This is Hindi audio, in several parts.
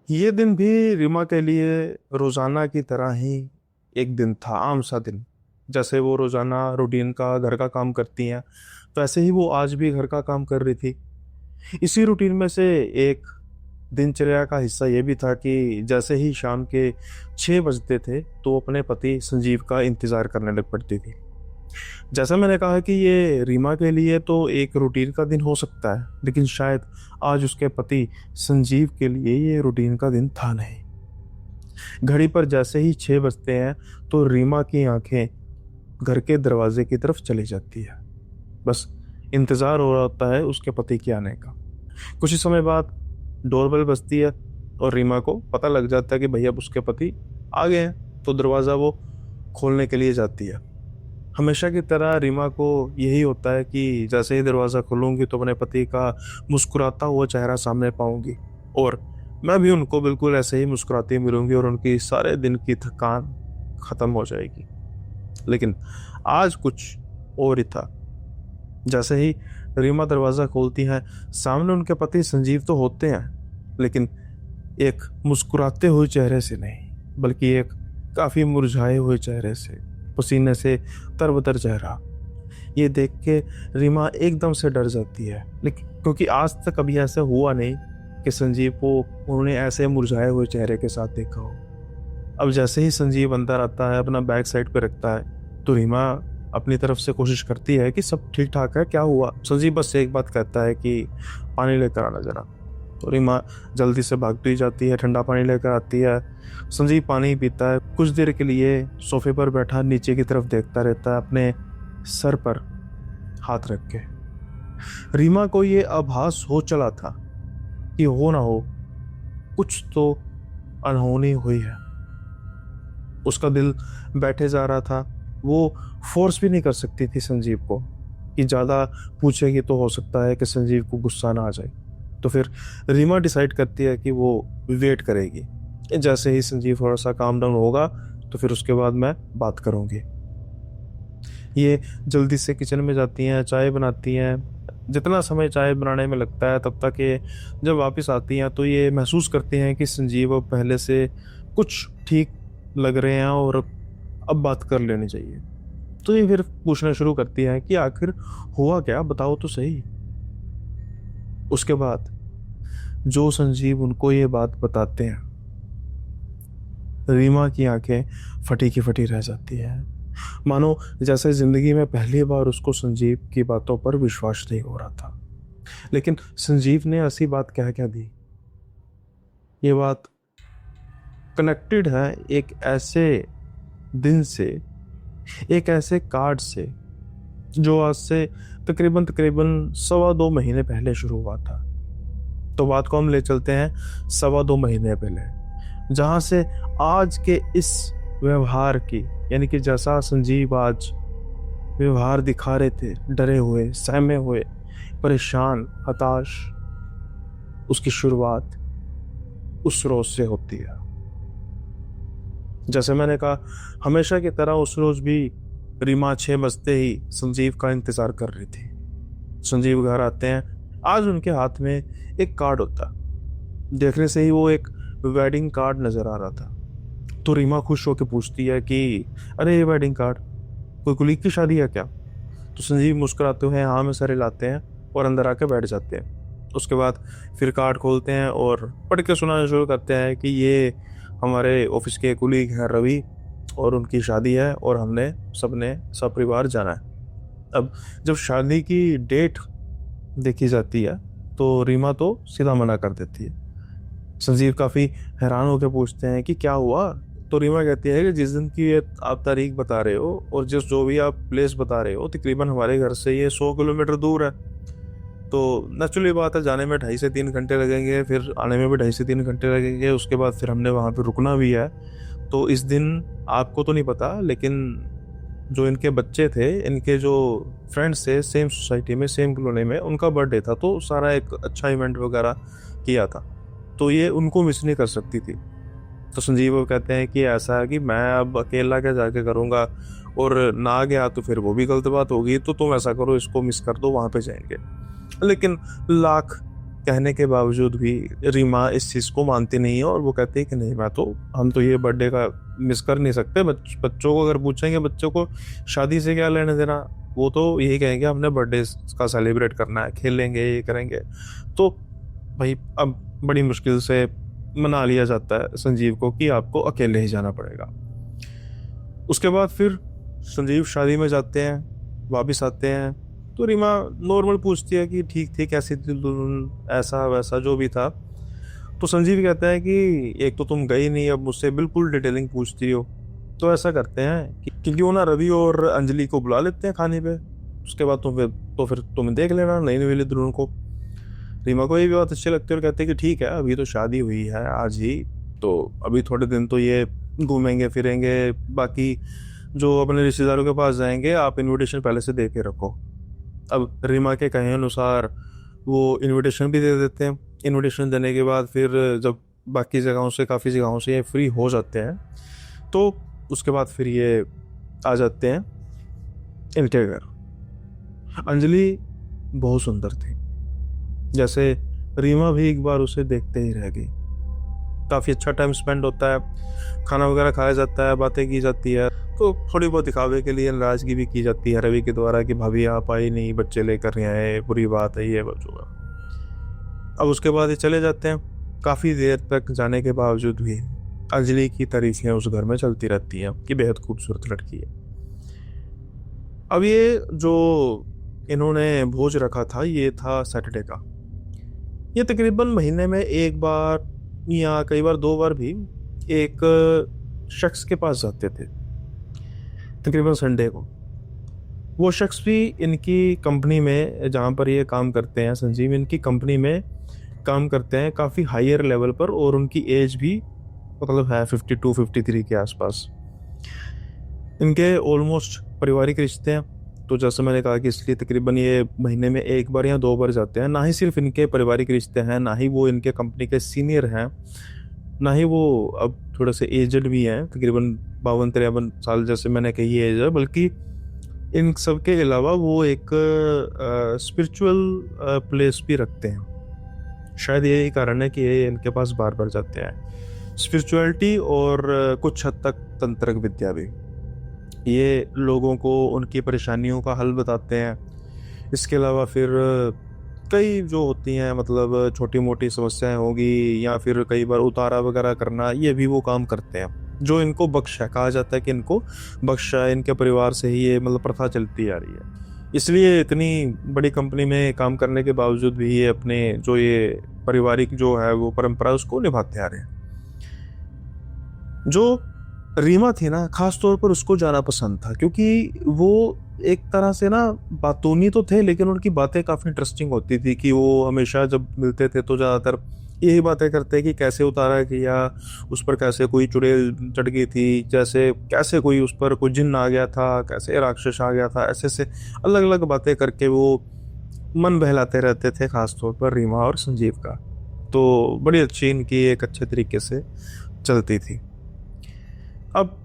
ये दिन भी रीमा के लिए रोजाना की तरह ही एक दिन था, आम सा दिन। जैसे वो रोजाना रूटीन का घर का काम करती हैं, तो ऐसे ही वो आज भी घर का काम कर रही थी। इसी रूटीन में से एक दिनचर्या का हिस्सा ये भी था कि जैसे ही शाम के 6 बजते थे तो वो अपने पति संजीव का इंतजार करने लग पड़ती थी। जैसा मैंने कहा कि ये रीमा के लिए तो एक रूटीन का दिन हो सकता है, लेकिन शायद आज उसके पति संजीव के लिए ये रूटीन का दिन था नहीं। घड़ी पर जैसे ही 6 बजते हैं तो रीमा की आंखें घर के दरवाजे की तरफ चली जाती है। बस इंतजार हो रहा होता है उसके पति के आने का। कुछ ही समय बाद डोरबेल बजती है और रीमा को पता लग जाता है कि भैया अब उसके पति आ गए हैं, तो दरवाज़ा वो खोलने के लिए जाती है। हमेशा की तरह रीमा को यही होता है कि जैसे ही दरवाज़ा खोलूंगी तो अपने पति का मुस्कुराता हुआ चेहरा सामने पाऊंगी, और मैं भी उनको बिल्कुल ऐसे ही मुस्कुराती मिलूंगी और उनकी सारे दिन की थकान खत्म हो जाएगी। लेकिन आज कुछ और ही था। जैसे ही रीमा दरवाज़ा खोलती है, सामने उनके पति संजीव तो होते हैं, लेकिन एक मुस्कुराते हुए चेहरे से नहीं, बल्कि एक काफ़ी मुरझाए हुए चेहरे से, पसीने से तरबतर चेहरा। ये देख के रीमा एकदम से डर जाती है, लेकिन क्योंकि आज तक कभी ऐसा हुआ नहीं कि संजीव को उन्होंने ऐसे मुरझाए हुए चेहरे के साथ देखा हो। अब जैसे ही संजीव अंदर आता है, अपना बैग साइड पे रखता है, तो रीमा अपनी तरफ से कोशिश करती है कि सब ठीक ठाक है, क्या हुआ। संजीव बस एक बात कहता है कि पानी लेकर आना जरा। तो रीमा जल्दी से भागती जाती है, ठंडा पानी लेकर आती है। संजीव पानी पीता है, कुछ देर के लिए सोफे पर बैठा नीचे की तरफ देखता रहता है, अपने सर पर हाथ रख के। रीमा को ये आभास हो चला था कि हो ना हो कुछ तो अनहोनी हुई है। उसका दिल बैठे जा रहा था। वो फोर्स भी नहीं कर सकती थी संजीव को कि ज़्यादा पूछेगी तो हो सकता है कि संजीव को गुस्सा ना आ जाए। तो फिर रीमा डिसाइड करती है कि वो वेट करेगी। जैसे ही संजीव थोड़ा सा काम डाउन होगा तो फिर उसके बाद मैं बात करूँगी। ये जल्दी से किचन में जाती हैं, चाय बनाती हैं। जितना समय चाय बनाने में लगता है, तब तक ये जब वापस आती हैं तो ये महसूस करती हैं कि संजीव अब पहले से कुछ ठीक लग रहे हैं और अब बात कर लेनी चाहिए। तो ये फिर पूछना शुरू करती है कि आखिर हुआ क्या, बताओ तो सही। उसके बाद जो संजीव उनको ये बात बताते हैं, रीमा की आंखें फटी की फटी रह जाती है, मानो जैसे जिंदगी में पहली बार उसको संजीव की बातों पर विश्वास नहीं हो रहा था। लेकिन संजीव ने ऐसी बात कह क्या दी। ये बात कनेक्टेड है एक ऐसे दिन से, एक ऐसे कार्ड से जो आज से तकरीबन तकरीबन 2.25 महीने पहले शुरू हुआ था। तो बात को हम ले चलते हैं 2.25 महीने पहले, जहां से आज के इस व्यवहार की, यानी कि जैसा संजीव आज व्यवहार दिखा रहे थे, डरे हुए, सहमे हुए, परेशान, हताश, उसकी शुरुआत उस रोज से होती है। जैसे मैंने कहा, हमेशा की तरह उस रोज भी रीमा 6 बजते ही संजीव का इंतजार कर रही थी। संजीव घर आते हैं। आज उनके हाथ में एक कार्ड होता। देखने से ही वो एक वेडिंग कार्ड नजर आ रहा था। तो रीमा खुश होकर पूछती है कि अरे ये वेडिंग कार्ड, कोई कुलीग की शादी है क्या? तो संजीव मुस्कुराते हुए हाँ में सर हिलाते हैं और अंदर आके बैठ जाते हैं। उसके बाद फिर कार्ड खोलते हैं और पढ़ के सुनाना शुरू करते हैं कि ये हमारे ऑफिस के कुलीग हैं रवि, और उनकी शादी है और हमने सबने सपरिवार जाना है। अब जब शादी की डेट देखी जाती है तो रीमा तो सीधा मना कर देती है। संजीव काफ़ी हैरान होकर पूछते हैं कि क्या हुआ? तो रीमा कहती है कि जिस दिन की ये आप तारीख बता रहे हो और जिस जो भी आप प्लेस बता रहे हो, तकरीबन हमारे घर से ये 100 किलोमीटर दूर है। तो नेचुरली बात है, जाने में 2.5 से 3 घंटे लगेंगे, फिर आने में भी 2.5 से 3 घंटे लगेंगे। उसके बाद फिर हमने वहाँ पे रुकना भी है। तो इस दिन आपको तो नहीं पता, लेकिन जो इनके बच्चे थे, इनके जो फ्रेंड्स थे सेम सोसाइटी में, सेम कॉलोनी में, उनका बर्थडे था, तो सारा एक अच्छा इवेंट वगैरह किया था, तो ये उनको मिस नहीं कर सकती थी। तो संजीव कहते हैं कि ऐसा है कि मैं अब अकेला क्या जाके करूँगा, और ना गया तो फिर वो भी गलत बात होगी, तो तुम ऐसा करो, इसको मिस कर दो, वहाँ पे जाएंगे। लेकिन लाख कहने के बावजूद भी रीमा इस चीज़ को मानती नहीं है और वो कहती है कि नहीं, हम तो ये बर्थडे का मिस कर नहीं सकते। बच्चों को अगर पूछेंगे बच्चों को शादी से क्या लेने देना, वो तो यही कहेंगे हमने बर्थडे का सेलिब्रेट करना है, खेलेंगे, ये करेंगे। तो भाई अब बड़ी मुश्किल से मना लिया जाता है संजीव को कि आपको अकेले ही जाना पड़ेगा। उसके बाद फिर संजीव शादी में जाते हैं, वापस आते हैं तो रीमा नॉर्मल पूछती है कि ठीक थी, कैसी थी दुल्हन, ऐसा वैसा जो भी था। तो संजीव कहता है कि एक तो तुम गई नहीं, अब मुझसे बिल्कुल डिटेलिंग पूछती हो। तो ऐसा करते हैं कि क्योंकि वो ना रवि और अंजलि को बुला लेते हैं खाने पे, उसके बाद तो फिर तुम देख लेना नई नवेली दुल्हन को। रीमा को ये भी बात अच्छी लगती है और कहते हैं कि ठीक है, अभी तो शादी हुई है आज ही, तो अभी थोड़े दिन तो ये घूमेंगे फिरेंगे, बाकी जो अपने रिश्तेदारों के पास जाएंगे आप इनविटेशन पहले से दे के रखो। अब रीमा के कहे अनुसार वो इनविटेशन भी दे देते हैं। इनविटेशन देने के बाद फिर जब बाकी जगहों से, काफ़ी जगहों से ये फ्री हो जाते हैं तो उसके बाद फिर ये आ जाते हैं इनके घर। अंजलि बहुत सुंदर थी, जैसे रीमा भी एक बार उसे देखते ही रह गई। काफ़ी अच्छा टाइम स्पेंड होता है, खाना वगैरह खाया जाता है, बातें की जाती है, तो थोड़ी बहुत दिखावे के लिए नाराज़गी भी की जाती है रवि के द्वारा कि भाभी आप आई नहीं, बच्चे लेकर नहीं आए, बुरी बात है, ये बचूगा। अब उसके बाद ये चले जाते हैं। काफ़ी देर तक जाने के बावजूद भी अंजलि की तारीफें उस घर में चलती रहती हैं कि बेहद खूबसूरत लड़की है। अब ये जो इन्होंने भोज रखा था ये था सैटरडे का। ये तकरीबन महीने में एक बार या कई बार 2 बार भी एक शख्स के पास जाते थे, तकरीबन संडे को। वो शख्स भी इनकी कंपनी में, जहाँ पर ये काम करते हैं संजीव, इनकी कंपनी में काम करते हैं काफ़ी हायर लेवल पर, और उनकी एज भी मतलब है 52-53 के आसपास। इनके ऑलमोस्ट पारिवारिक रिश्ते हैं, तो जैसे मैंने कहा कि इसलिए तकरीबन ये महीने में 1 बार या 2 बार जाते हैं। ना ही सिर्फ इनके पारिवारिक रिश्ते हैं, ना ही वो इनके कंपनी के सीनियर हैं, ना ही वो अब थोड़े से एजड भी हैं, तकरीबन 52-53 साल जैसे मैंने कही एज है, बल्कि इन सब के अलावा वो एक स्पिरिचुअल प्लेस भी रखते हैं। शायद यही कारण है कि ये इनके पास बार बार जाते हैं। स्पिरिचुअलिटी और कुछ हद तक तंत्रिक विद्या भी। ये लोगों को उनकी परेशानियों का हल बताते हैं। इसके अलावा फिर कई जो होती हैं, मतलब छोटी मोटी समस्याएं होगी या फिर कई बार उतारा वगैरह करना, ये भी वो काम करते हैं। जो इनको बख्श है, कहा जाता है कि इनको बख्श है, इनके परिवार से ही ये मतलब प्रथा चलती आ रही है। इसलिए इतनी बड़ी कंपनी में काम करने के बावजूद भी ये अपने जो ये पारिवारिक जो है वो परंपरा उसको निभाते आ रहे हैं। जो रीमा थी ना, खास तौर पर उसको जाना पसंद था, क्योंकि वो एक तरह से ना बातूनी तो थे, लेकिन उनकी बातें काफ़ी इंटरेस्टिंग होती थी कि वो हमेशा जब मिलते थे तो ज़्यादातर यही बातें करते कि कैसे उतारा किया, उस पर कैसे कोई चुड़ैल चढ़ गई थी, जैसे कैसे कोई उस पर कोई जिन्न आ गया था, कैसे राक्षस आ गया था, ऐसे से अलग अलग बातें करके वो मन बहलाते रहते थे, खास तौर पर रीमा और संजीव का। तो बड़ी अच्छी इनकी एक अच्छे तरीके से चलती थी। अब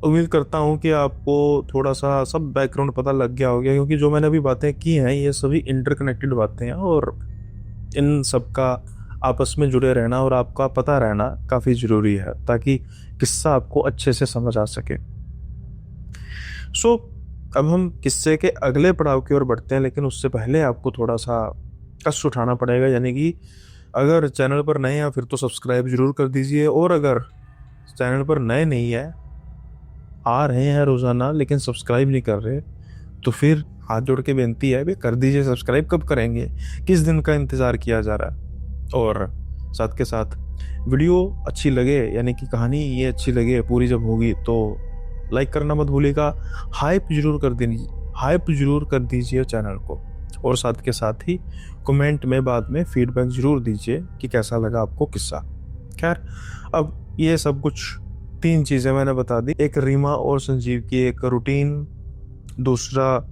उम्मीद करता हूँ कि आपको थोड़ा सा सब बैकग्राउंड पता लग गया होगा, क्योंकि जो मैंने अभी बातें की हैं ये सभी इंटरकनेक्टेड बातें हैं, और इन सब का आपस में जुड़े रहना और आपका पता रहना काफ़ी ज़रूरी है, ताकि किस्सा आपको अच्छे से समझ आ सके। अब हम किस्से के अगले पड़ाव की ओर बढ़ते हैं, लेकिन उससे पहले आपको थोड़ा सा कष्ट उठाना पड़ेगा, यानी कि अगर चैनल पर नए हैं फिर तो सब्सक्राइब ज़रूर कर दीजिए, और अगर चैनल पर नए नहीं है, आ रहे हैं रोज़ाना लेकिन सब्सक्राइब नहीं कर रहे, तो फिर हाथ जोड़ के बेनती है, भाई कर दीजिए सब्सक्राइब। कब करेंगे, किस दिन का इंतज़ार किया जा रहा है। और साथ के साथ वीडियो अच्छी लगे, यानी कि कहानी ये अच्छी लगे पूरी जब होगी, तो लाइक करना मत भूलिएगा, हाइप जरूर कर दीजिए चैनल को, और साथ के साथ ही कमेंट में बाद में फीडबैक ज़रूर दीजिए कि कैसा लगा आपको किस्सा। खैर, अब ये सब कुछ 3 चीज़ें मैंने बता दी। एक रीमा और संजीव की एक रूटीन, दूसरा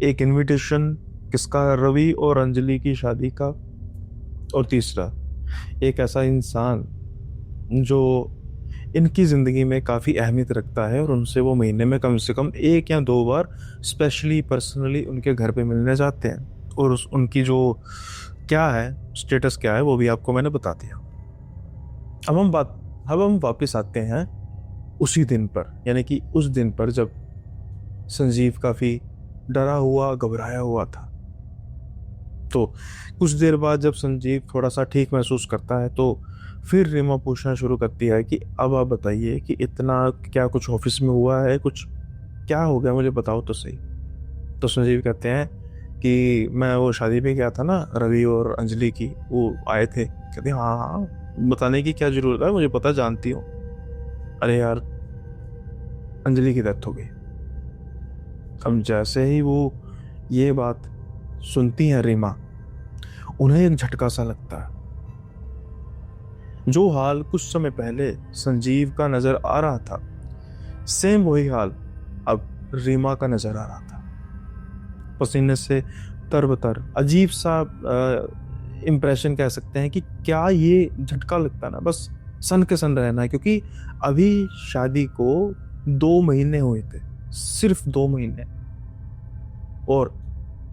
एक इनविटेशन किसका, रवि और अंजलि की शादी का, और तीसरा एक ऐसा इंसान जो इनकी ज़िंदगी में काफ़ी अहमियत रखता है और उनसे वो महीने में कम से कम 1 या 2 बार स्पेशली पर्सनली उनके घर पे मिलने जाते हैं, और उनकी जो क्या है, स्टेटस क्या है, वो भी आपको मैंने बता दिया। अब हम वापस आते हैं उसी दिन पर, यानी कि उस दिन पर जब संजीव काफी डरा हुआ घबराया हुआ था। तो कुछ देर बाद जब संजीव थोड़ा सा ठीक महसूस करता है तो फिर रीमा पूछना शुरू करती है कि अब आप बताइए कि इतना क्या कुछ ऑफिस में हुआ है, कुछ क्या हो गया, मुझे बताओ तो सही। तो संजीव कहते हैं कि मैं वो शादी पे गया था ना, रवि और अंजलि की, वो आए थे। कहते हैं हाँ हाँ, बताने की क्या जरूरत है, मुझे पता, जानती हूँ। अरे यार, अंजलि की डेथ हो गई। अब जैसे ही वो ये बात सुनती है रीमा, उन्हें एक झटका सा लगता है। जो हाल कुछ समय पहले संजीव का नजर आ रहा था, सेम वही हाल अब रीमा का नजर आ रहा था। पसीने से तरबतर, अजीब सा इम्प्रेशन कह सकते हैं कि क्या ये झटका लगता ना, बस सन के सन रहना है, क्योंकि अभी शादी को 2 महीने हुए थे, सिर्फ 2 महीने। और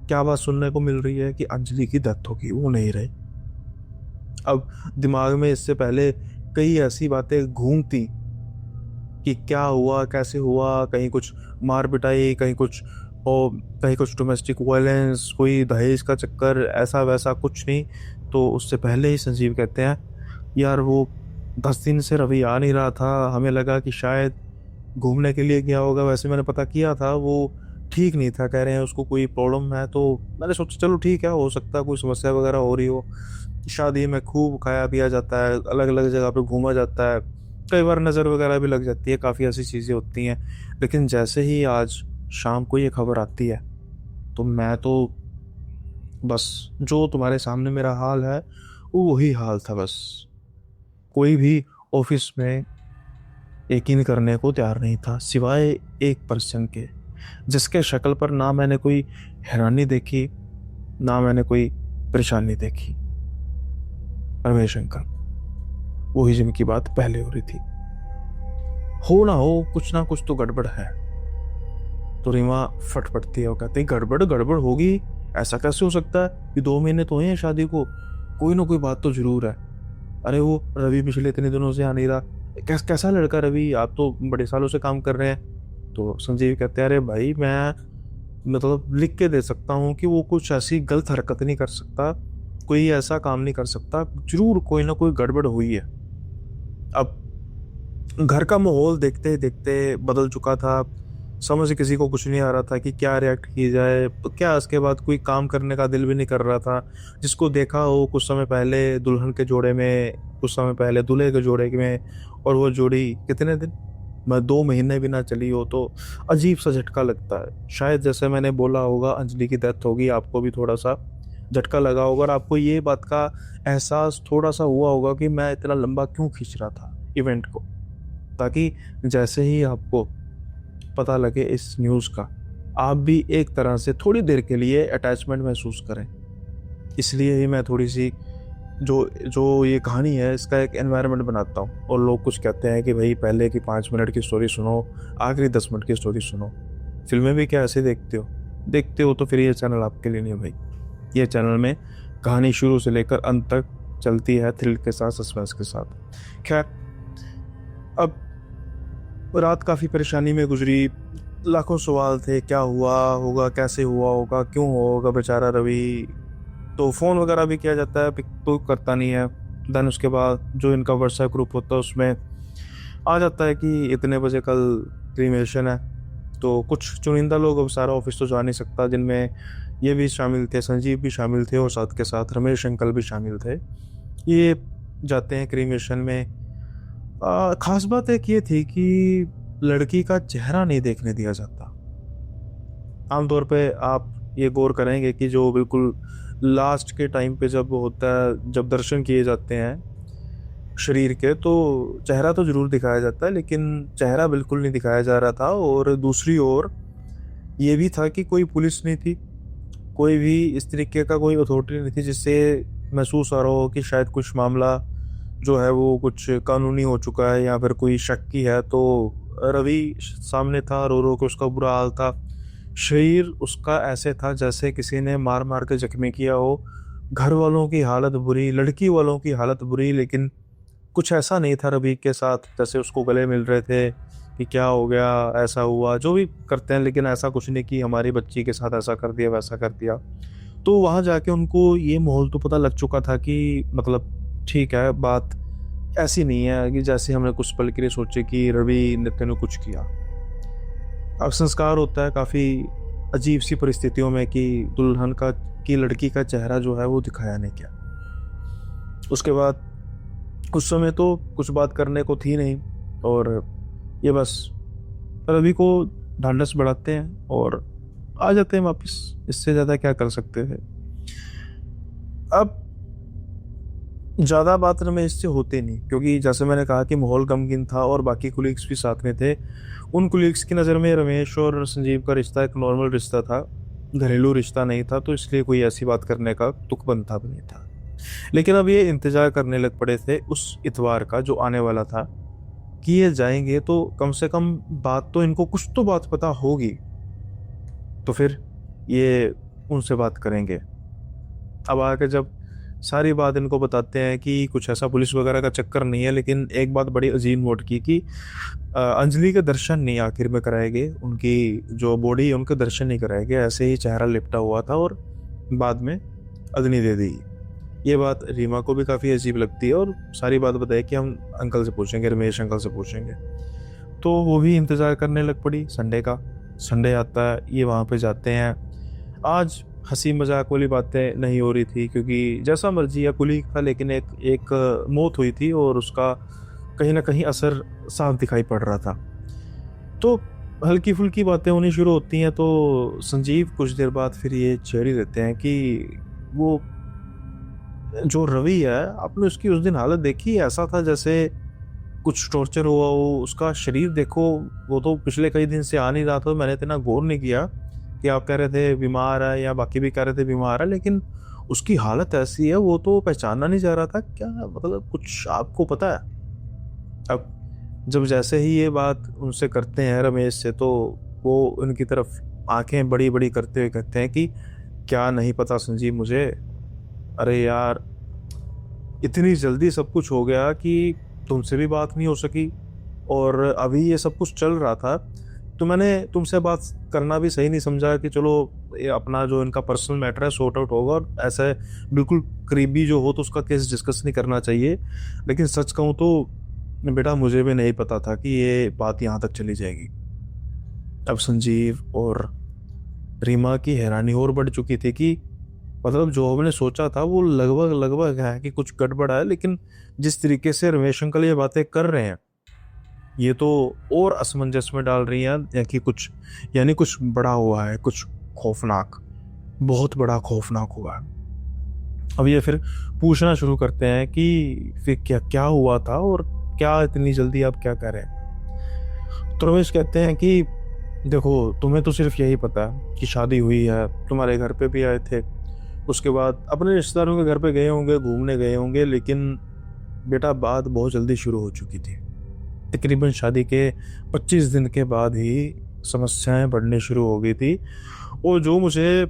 क्या बात सुनने को मिल रही है कि अंजलि की डेथ होगी, वो नहीं रहे। अब दिमाग में इससे पहले कई ऐसी बातें घूमती कि क्या हुआ, कैसे हुआ, कहीं कुछ मार पिटाई, कहीं कुछ, और कहीं कुछ डोमेस्टिक वायलेंस, कोई दहेज का चक्कर, ऐसा वैसा कुछ नहीं। तो उससे पहले ही संजीव कहते हैं यार, वो 10 दिन से रवि आ नहीं रहा था, हमें लगा कि शायद घूमने के लिए गया होगा, वैसे मैंने पता किया था वो ठीक नहीं था, कह रहे हैं उसको कोई प्रॉब्लम है। तो मैंने सोचा चलो ठीक है, हो सकता है कोई समस्या वगैरह हो रही हो। शादी में खूब खाया पिया जाता है, अलग अलग जगह पे घूमा जाता है, कई बार नज़र वगैरह भी लग जाती है, काफ़ी ऐसी चीज़ें होती हैं। लेकिन जैसे ही आज शाम को ये खबर आती है, तो मैं तो बस, जो तुम्हारे सामने मेरा हाल है वो वही हाल था बस। कोई भी ऑफिस में यकीन करने को तैयार नहीं था, सिवाय एक पर्सन के, जिसके शक्ल पर ना मैंने कोई हैरानी देखी, ना मैंने कोई परेशानी देखी। रमेश अंकल, वही जिनकी बात पहले हो रही थी। हो ना हो, कुछ ना कुछ तो गड़बड़ है। तो रीमा फट पड़ती है और कहती है गड़बड़ गड़बड़ होगी, ऐसा कैसे हो सकता है, ये 2 महीने तो हैं शादी को, कोई ना कोई बात तो जरूर है। अरे वो रवि पिछले इतने दिनों से आ नहीं रहा, कैसा लड़का रवि, आप तो बड़े सालों से काम कर रहे हैं। तो संजीव कहते हैं अरे भाई, मैं मतलब लिख के दे सकता हूँ कि वो कुछ ऐसी गलत हरकत नहीं कर सकता, कोई ऐसा काम नहीं कर सकता, जरूर कोई ना कोई गड़बड़ हुई है। अब घर का माहौल देखते देखते बदल चुका था, समझ किसी को कुछ नहीं आ रहा था कि क्या रिएक्ट की जाए, क्या इसके बाद कोई काम करने का दिल भी नहीं कर रहा था। जिसको देखा हो कुछ समय पहले दुल्हन के जोड़े में, कुछ समय पहले दूल्हे के जोड़े में, और वो जोड़ी कितने दिन, मैं 2 महीने भी ना चली हो, तो अजीब सा झटका लगता है। शायद जैसे मैंने बोला होगा, अंजलि की डेथ होगी, आपको भी थोड़ा सा झटका लगा होगा, और आपको ये बात का एहसास थोड़ा सा हुआ होगा कि मैं इतना लंबा क्यों खींच रहा था इवेंट को, ताकि जैसे ही आपको पता लगे इस न्यूज़ का, आप भी एक तरह से थोड़ी देर के लिए अटैचमेंट महसूस करें। इसलिए ही मैं थोड़ी सी जो जो ये कहानी है इसका एक एनवायरनमेंट बनाता हूँ। और लोग कुछ कहते हैं कि भाई पहले की 5 मिनट की स्टोरी सुनो, आखिरी 10 मिनट की स्टोरी सुनो। फिल्में भी क्या ऐसे देखते हो तो फिर ये चैनल आपके लिए नहीं है भाई। ये चैनल में कहानी शुरू से लेकर अंत तक चलती है, थ्रिल के साथ, सस्पेंस के साथ। खैर, अब रात काफ़ी परेशानी में गुजरी, लाखों सवाल थे, क्या हुआ होगा, कैसे हुआ होगा, क्यों होगा बेचारा रवि। तो फ़ोन वगैरह भी किया जाता है, पिक तो करता नहीं है। देन उसके बाद जो इनका व्हाट्सएप ग्रुप होता है उसमें आ जाता है कि इतने बजे कल क्रीमेशन है। तो कुछ चुनिंदा लोग, अब सारा ऑफिस तो जा नहीं सकता, जिनमें ये भी शामिल थे, संजीव भी शामिल थे, और साथ के साथ रमेश अंकल भी शामिल थे। ये जाते हैं क्रीमेशन में। खास बात एक ये थी कि लड़की का चेहरा नहीं देखने दिया जाता। आमतौर पे आप ये गौर करेंगे कि जो बिल्कुल लास्ट के टाइम पे जब होता है, जब दर्शन किए जाते हैं शरीर के, तो चेहरा तो जरूर दिखाया जाता है, लेकिन चेहरा बिल्कुल नहीं दिखाया जा रहा था। और दूसरी ओर ये भी था कि कोई पुलिस नहीं थी, कोई भी इस तरीके का कोई अथॉरिटी नहीं थी जिससे महसूस आ रहा हो कि शायद कुछ मामला जो है वो कुछ कानूनी हो चुका है या फिर कोई शक की है। तो रवि सामने था, रो रो के उसका बुरा हाल था, शरीर उसका ऐसे था जैसे किसी ने मार मार के जख्मी किया हो, घर वालों की हालत बुरी, लड़की वालों की हालत बुरी, लेकिन कुछ ऐसा नहीं था रवि के साथ। जैसे उसको गले मिल रहे थे कि क्या हो गया, ऐसा हुआ, जो भी करते हैं, लेकिन ऐसा कुछ नहीं कि हमारी बच्ची के साथ ऐसा कर दिया वैसा कर दिया। तो वहां जाके उनको ये माहौल तो पता लग चुका था कि मतलब ठीक है, बात ऐसी नहीं है कि जैसे हमने कुछ पल के लिए सोचे कि रवि ने तेने कुछ किया। अब संस्कार होता है काफी अजीब सी परिस्थितियों में कि दुल्हन का, की लड़की का चेहरा जो है वो दिखाया नहीं क्या। उसके बाद उस समय तो कुछ बात करने को थी नहीं, और ये बस रवि को ढांढस बढ़ाते हैं और आ जाते हैं वापस। इससे ज्यादा क्या कर सकते थे। अब ज्यादा बात रमेश से होते नहीं, क्योंकि जैसे मैंने कहा कि माहौल गमगीन था और बाकी कुलीग्स भी साथ में थे। उन कुलीग्स की नज़र में रमेश और संजीव का रिश्ता एक नॉर्मल रिश्ता था, घरेलू रिश्ता नहीं था, तो इसलिए कोई ऐसी बात करने का तुक बनता भी नहीं था। लेकिन अब ये इंतजार करने लग पड़े थे उस इतवार का जो आने वाला था, कि ये जाएंगे तो कम से कम बात तो इनको, कुछ तो बात पता होगी, तो फिर ये उनसे बात करेंगे। अब आके जब सारी बात इनको बताते हैं कि कुछ ऐसा पुलिस वगैरह का चक्कर नहीं है, लेकिन एक बात बड़ी अजीब नोट की कि अंजलि के दर्शन नहीं आखिर में कराए गए, उनकी जो बॉडी है उनके दर्शन नहीं कराए गए, ऐसे ही चेहरा लिपटा हुआ था और बाद में अग्नि दे दी। ये बात रीमा को भी काफ़ी अजीब लगती है और सारी बात बताई कि हम अंकल से पूछेंगे, रमेश अंकल से पूछेंगे। तो वो भी इंतज़ार करने लग पड़ी संडे का। संडे आता है, ये वहाँ पे जाते हैं। आज हंसी मजाक वाली बातें नहीं हो रही थी, क्योंकि जैसा मर्जी या कुली था, लेकिन एक एक मौत हुई थी और उसका कहीं ना कहीं असर साफ दिखाई पड़ रहा था। तो हल्की फुल्की बातें होनी शुरू होती हैं। तो संजीव कुछ देर बाद फिर ये छेड़ ही देते हैं कि वो जो रवि है, आपने उसकी उस दिन हालत देखी, ऐसा था जैसे कुछ टॉर्चर हुआ हो। उसका शरीर देखो, वो तो पिछले कई दिन से आ नहीं रहा था। मैंने इतना गौर नहीं किया कि आप कह रहे थे बीमार है या बाकी भी कह रहे थे बीमार है, लेकिन उसकी हालत ऐसी है, वो तो पहचाना नहीं जा रहा था। क्या मतलब, कुछ आपको पता है? अब जब जैसे ही ये बात उनसे करते हैं रमेश से, तो वो उनकी तरफ आंखें बड़ी बड़ी करते हुए कहते हैं कि क्या नहीं पता संजीव मुझे? अरे यार, इतनी जल्दी सब कुछ हो गया कि तुमसे भी बात नहीं हो सकी, और अभी ये सब कुछ चल रहा था, तो मैंने तुमसे बात करना भी सही नहीं समझा कि चलो ये अपना जो इनका पर्सनल मैटर है सॉर्ट आउट होगा, और ऐसे बिल्कुल करीबी जो हो तो उसका केस डिस्कस नहीं करना चाहिए। लेकिन सच कहूँ तो बेटा, मुझे भी नहीं पता था कि ये बात यहाँ तक चली जाएगी। अब संजीव और रीमा की हैरानी और बढ़ चुकी थी कि मतलब जो हमने सोचा था वो लगभग लगभग है कि कुछ गड़बड़ है, लेकिन जिस तरीके से रमेश अंकल ये बातें कर रहे हैं, ये तो और असमंजस में डाल रही हैं या कि कुछ, यानी कुछ बड़ा हुआ है, कुछ खौफनाक, बहुत बड़ा खौफनाक हुआ है। अब ये फिर पूछना शुरू करते हैं कि फिर क्या क्या हुआ था और क्या इतनी जल्दी आप क्या कर रहे हैं। तो रमेश कहते हैं कि देखो, तुम्हें तो सिर्फ यही पता है कि शादी हुई है, तुम्हारे घर पे भी आए थे, उसके बाद अपने रिश्तेदारों के घर पे गए होंगे, घूमने गए होंगे, लेकिन बेटा बात बहुत जल्दी शुरू हो चुकी थी। तकरीबन शादी के 25 दिन के बाद ही समस्याएं बढ़ने शुरू हो गई थी। और जो मुझे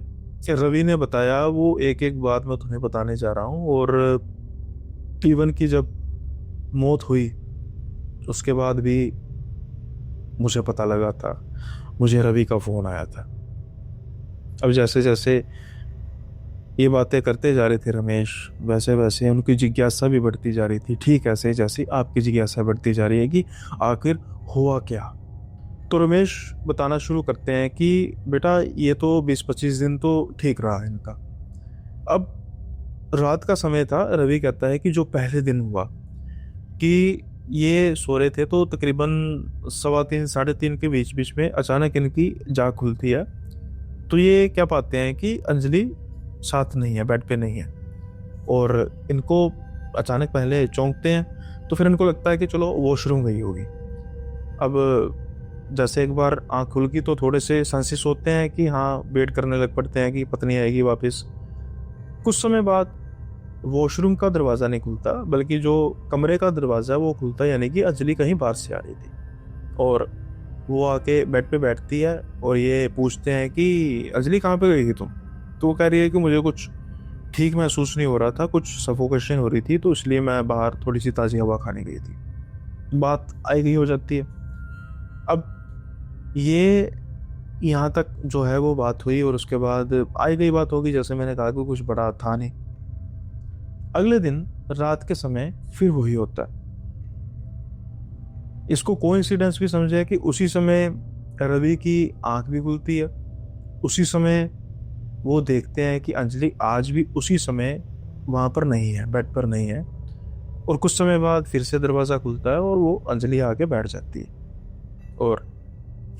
रवि ने बताया वो एक एक बात मैं तुम्हें बताने जा रहा हूँ। और इवन की जब मौत हुई उसके बाद भी मुझे पता लगा था, मुझे रवि का फ़ोन आया था। अब जैसे जैसे ये बातें करते जा रहे थे रमेश, वैसे वैसे उनकी जिज्ञासा भी बढ़ती जा रही थी, ठीक ऐसे जैसे आपकी जिज्ञासा बढ़ती जा रही है कि आखिर हुआ क्या। तो रमेश बताना शुरू करते हैं कि बेटा ये तो 20-25 दिन तो ठीक रहा इनका। अब रात का समय था, रवि कहता है कि जो पहले दिन हुआ कि ये सो रहे थे, तो तकरीबन 3:15 3:30 के बीच बीच में अचानक इनकी जाग खुलती है। तो ये क्या पाते हैं कि अंजलि साथ नहीं है, बेड पे नहीं है, और इनको अचानक पहले चौंकते हैं। तो फिर इनको लगता है कि चलो वॉशरूम गई होगी। अब जैसे एक बार आँख खुल गई तो थोड़े से सेंसिस होते हैं कि हाँ, वेट करने लग पड़ते हैं कि पत्नी आएगी वापस। कुछ समय बाद वॉशरूम का दरवाज़ा नहीं खुलता, बल्कि जो कमरे का दरवाज़ा वो खुलता है, यानी कि अंजलि कहीं बाहर से आ रही थी। और वो आके बेड पे बैठती है और ये पूछते हैं कि अंजलि कहाँ पे गई थी तुम? तो वो कह रही है कि मुझे कुछ ठीक महसूस नहीं हो रहा था, कुछ सफोकेशन हो रही थी, तो इसलिए मैं बाहर थोड़ी सी ताज़ी हवा खाने गई थी। बात आई गई हो जाती है। अब ये यहाँ तक जो है वो बात हुई, और उसके बाद आई गई बात होगी, जैसे मैंने कहा कि कुछ बड़ा था नहीं। अगले दिन रात के समय फिर वही होता है। इसको कोइंसिडेंस भी समझे कि उसी समय रवि की आंख भी खुलती है, उसी समय वो देखते हैं कि अंजलि आज भी उसी समय वहां पर नहीं है, बेड पर नहीं है। और कुछ समय बाद फिर से दरवाजा खुलता है और वो अंजलि आके बैठ जाती है, और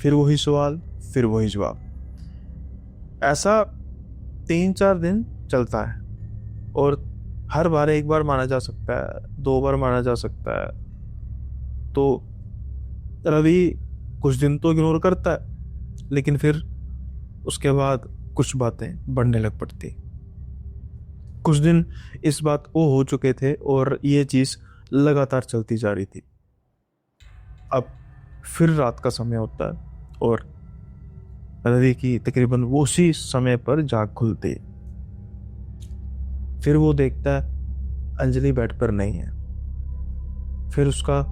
फिर वही सवाल, फिर वही जवाब। ऐसा 3-4 दिन चलता है, और हर बार एक बार माना जा सकता है, 2 बार माना जा सकता है। तो रवि कुछ दिन तो इग्नोर करता है, लेकिन फिर उसके बाद कुछ बातें बढ़ने लग पड़ती। कुछ दिन इस बात को हो चुके थे और ये चीज लगातार चलती जा रही थी। अब फिर रात का समय होता है और रवि की तकरीबन वो उसी समय पर जाग खुलती। फिर वो देखता है अंजलि बेड पर नहीं है। फिर उसका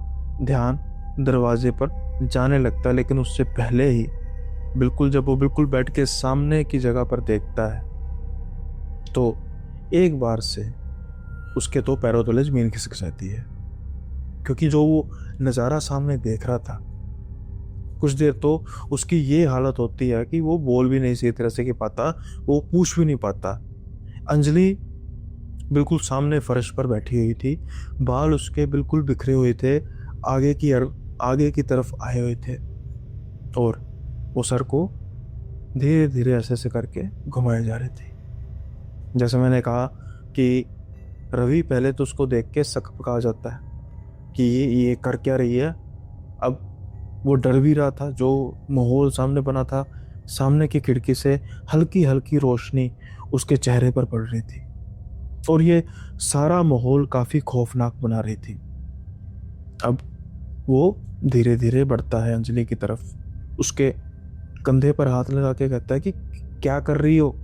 ध्यान दरवाजे पर जाने लगता है, लेकिन उससे पहले ही जब वो बिल्कुल बेड के सामने की जगह पर देखता है, तो एक बार से उसके तो पैरों तले जमीन खिसक जाती है। क्योंकि जो वो नज़ारा सामने देख रहा था, कुछ देर तो उसकी ये हालत होती है कि वो बोल भी नहीं सही तरह से कि पाता, वो पूछ भी नहीं पाता। अंजलि बिल्कुल सामने फर्श पर बैठी हुई थी, बाल उसके बिल्कुल बिखरे हुए थे, आगे की तरफ आए हुए थे, और वो सर को धीरे धीरे ऐसे ऐसे करके घुमाए जा रहे थे। जैसे मैंने कहा कि रवि पहले तो उसको देख के शक पका जाता है कि ये कर क्या रही है। अब वो डर भी रहा था, जो माहौल सामने बना था, सामने की खिड़की से हल्की हल्की रोशनी उसके चेहरे पर पड़ रही थी, और ये सारा माहौल काफी खौफनाक बना रही थी। अब वो धीरे धीरे बढ़ता है अंजलि की तरफ, उसके कंधे पर हाथ लगा के कहता है कि क्या कर रही हो।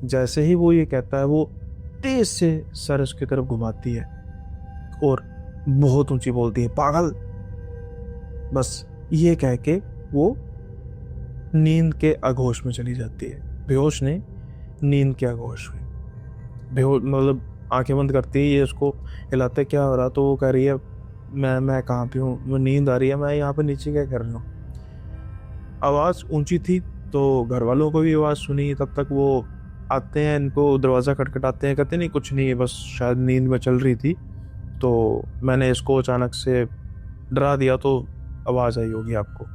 जैसे ही वो ये कहता है, वो तेज से सर उसकी तरफ घुमाती है और बहुत ऊंची बोलती है, पागल। बस ये कह के वो नींद के आगोश में चली जाती है। बेहोश नहीं, नींद के आगोश में। बेहोश मतलब आंखें बंद करती है, ये उसको हिलाते क्या हो रहा, तो वो कह रही है मैं कहाँ पे हूँ, वो नींद आ रही है, मैं यहाँ पे नीचे क्या कर रही हूँ। आवाज़ ऊंची थी तो घर वालों को भी आवाज़ सुनी। तब तक वो आते हैं, इनको दरवाज़ा खटखटाते हैं, कहते नहीं कुछ नहीं है, बस शायद नींद में चल रही थी, तो मैंने इसको अचानक से डरा दिया, तो आवाज़ आई होगी आपको।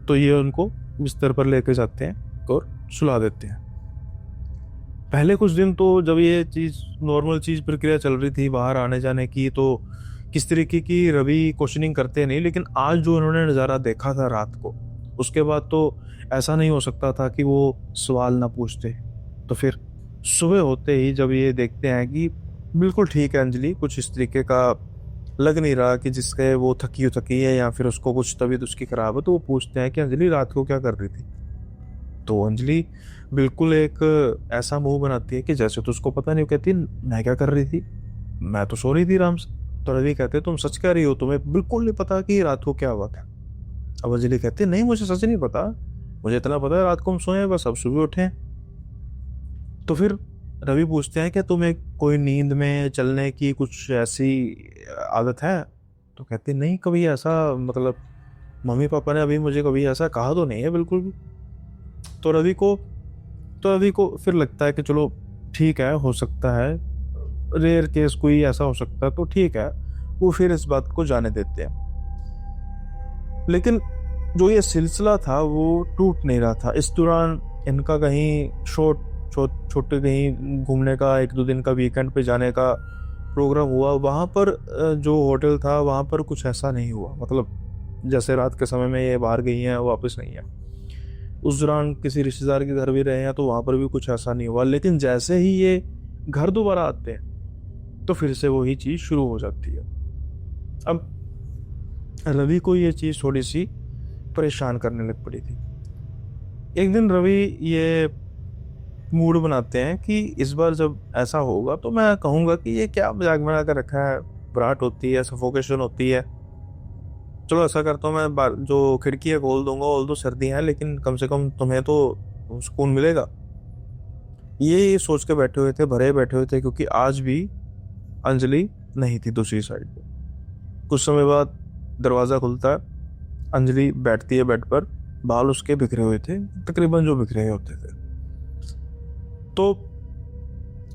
तो ये उनको बिस्तर पर लेके जाते हैं और सुला देते हैं। पहले कुछ दिन तो जब ये चीज़ नॉर्मल चीज़ प्रक्रिया चल रही थी बाहर आने जाने की, तो किस तरीके की रवि क्वेश्चनिंग करते नहीं, लेकिन आज जो उन्होंने नज़ारा देखा था रात को, उसके बाद तो ऐसा नहीं हो सकता था कि वो सवाल ना पूछते। तो फिर सुबह होते ही जब ये देखते हैं कि बिल्कुल ठीक है अंजलि, कुछ इस तरीके का लग नहीं रहा कि जिसके वो थकी है या फिर उसको कुछ तबीयत उसकी खराब है, तो वो पूछते हैं कि अंजलि रात को क्या कर रही थी। तो अंजलि बिल्कुल एक ऐसा मुंह बनाती है कि जैसे तो उसको पता नहीं। वो कहती मैं क्या कर रही थी, मैं तो सो रही थी आराम से। तो रवि कहते तुम सच कह रही हो, तुम्हें बिल्कुल नहीं पता कि रात को क्या हुआ था। अब अंजलि कहती नहीं, मुझे सच नहीं पता, मुझे इतना पता है रात को हम सोए बस, अब सुबह उठे। तो फिर रवि पूछते हैं कि तुम्हें कोई नींद में चलने की कुछ ऐसी आदत है। तो कहते नहीं, कभी ऐसा मतलब मम्मी पापा ने अभी मुझे कभी ऐसा कहा तो नहीं है बिल्कुल भी। तो रवि को फिर लगता है कि चलो ठीक है, हो सकता है, रेयर केस कोई ऐसा हो सकता है, तो ठीक है, वो फिर इस बात को जाने देते हैं। लेकिन जो ये सिलसिला था वो टूट नहीं रहा था। इस दौरान इनका कहीं छोटे कहीं घूमने का 1-2 दिन का वीकेंड पे जाने का प्रोग्राम हुआ। वहाँ पर जो होटल था वहाँ पर कुछ ऐसा नहीं हुआ, मतलब जैसे रात के समय में ये बाहर गई हैं वापस नहीं है। उस दौरान किसी रिश्तेदार के घर भी रहे हैं, तो वहाँ पर भी कुछ ऐसा नहीं हुआ। लेकिन जैसे ही ये घर दोबारा आते हैं तो फिर से वही चीज़ शुरू हो जाती है। अब रवि को ये चीज़ थोड़ी सी परेशान करने लग पड़ी थी। एक दिन रवि ये मूड बनाते हैं कि इस बार जब ऐसा होगा तो मैं कहूँगा कि ये क्या मजाक बना कर रखा है, घबराहट होती है, सफोकेशन होती है। चलो ऐसा करता हूँ, मैं जो खिड़की है खोल दूंगा, ऑल दो सर्दियाँ हैं लेकिन कम से कम तुम्हें तो सुकून मिलेगा। ये सोच के बैठे हुए थे, भरे बैठे हुए थे, क्योंकि आज भी अंजलि नहीं थी दूसरी साइड पे। कुछ समय बाद दरवाज़ा खुलता है, अंजलि बैठती है बेड पर, बाल उसके बिखरे हुए थे, तकरीबन जो बिखरे होते थे। तो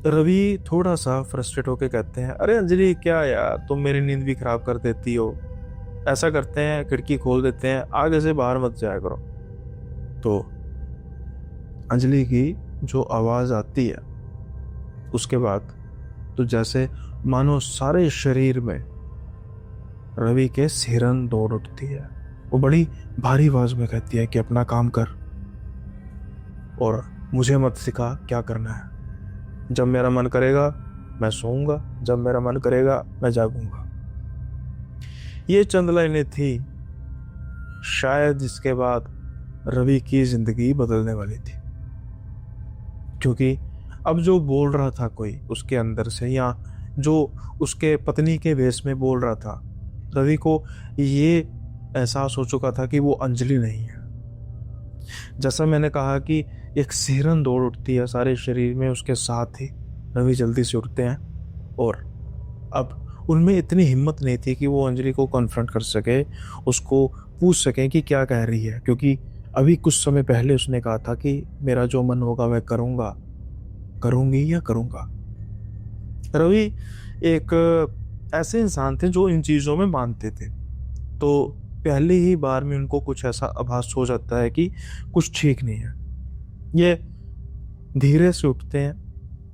रवि थोड़ा सा फ्रस्ट्रेट होके कहते हैं, अरे अंजलि क्या यार, तुम मेरी नींद भी खराब कर देती हो। ऐसा करते हैं, खिड़की खोल देते हैं, आगे से बाहर मत जाया करो। तो अंजलि की जो आवाज़ आती है उसके बाद तो जैसे मानो सारे शरीर में रवि के सिरन दौड़ उठती है। वो बड़ी भारी आवाज में कहती है कि अपना काम कर और मुझे मत सिखा क्या करना है। जब मेरा मन करेगा मैं सोऊंगा, जब मेरा मन करेगा मैं जागूंगा। ये चंद लाइनें थी, शायद जिसके बाद रवि की जिंदगी बदलने वाली थी। क्योंकि अब जो बोल रहा था कोई उसके अंदर से, या जो उसके पत्नी के वेश में बोल रहा था, रवि को ये एहसास हो चुका था कि वो अंजलि नहीं है। जैसा मैंने कहा कि एक सिहरन दौड़ उठती है सारे शरीर में, उसके साथ ही रवि जल्दी से उठते हैं और अब उनमें इतनी हिम्मत नहीं थी कि वो अंजलि को कॉन्फ्रंट कर सके, उसको पूछ सकें कि क्या कह रही है, क्योंकि अभी कुछ समय पहले उसने कहा था कि मेरा जो मन होगा वह करूँगा, करूँगी या करूँगा। रवि एक ऐसे इंसान थे जो इन चीज़ों में मानते थे। तो पहली ही बार में उनको कुछ ऐसा आभास हो जाता है कि कुछ ठीक नहीं है। ये धीरे से उठते हैं,